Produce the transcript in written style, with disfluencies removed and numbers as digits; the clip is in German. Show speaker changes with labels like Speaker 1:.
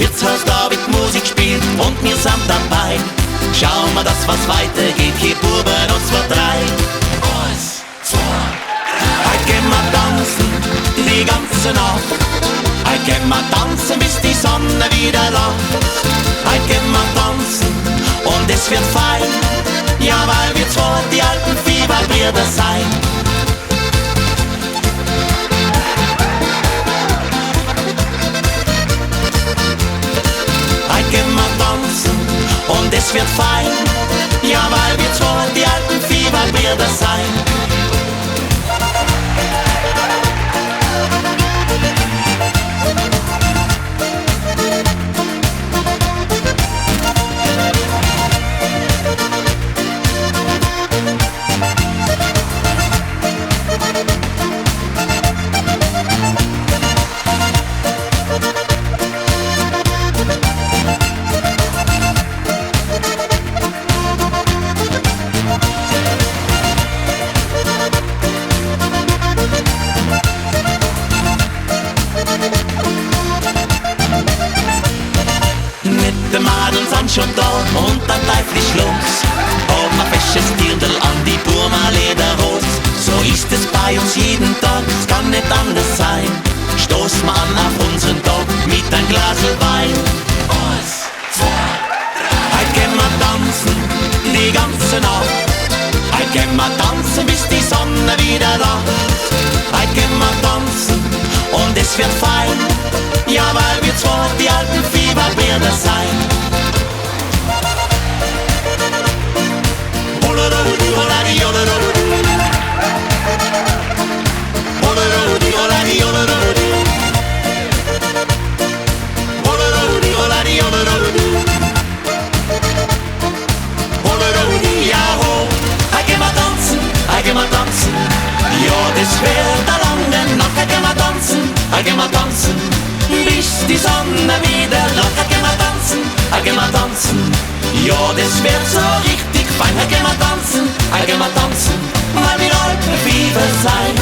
Speaker 1: Wirtshaus David Musik spielt und wir sind dabei. Schauen wir, dass was weitergeht, hier Buben und zwei, drei. Eins, zwei, heute gehen wir tanzen, die ganze Nacht. Heute gehen wir tanzen, bis die Sonne wieder lacht. Heute gehen wir tanzen und es wird fein. Ja, weil wir zwei die alten Fieberbrüder sein. Heute gehen wir tanzen und es wird fein. Ja, weil wir zwei die alten Fieberbrüder sein. Die Madeln sind schon da und der Teufel ist los. Haben ein fesches Dirndl an die Burma-Lederhose. So ist es bei uns jeden Tag, es kann nicht anders sein. Stoßen wir an auf unseren Tag mit ein Glasl Wein. Eins, zwei, heute gehen wir tanzen, die ganze Nacht. Heute gehen wir tanzen, bis die Sonne wieder lacht. Heute gehen wir tanzen und es wird fein. Ja, weil wir zwei die alten Fieberbrüder sein. Ja, das wird eine lange Nacht. Heute gehen wir tanzen, bis die Sonne wieder lacht. Heute gehen wir tanzen, ja, das wird so richtig fein. Heute gehen wir tanzen, weil wir alte Fieber sein.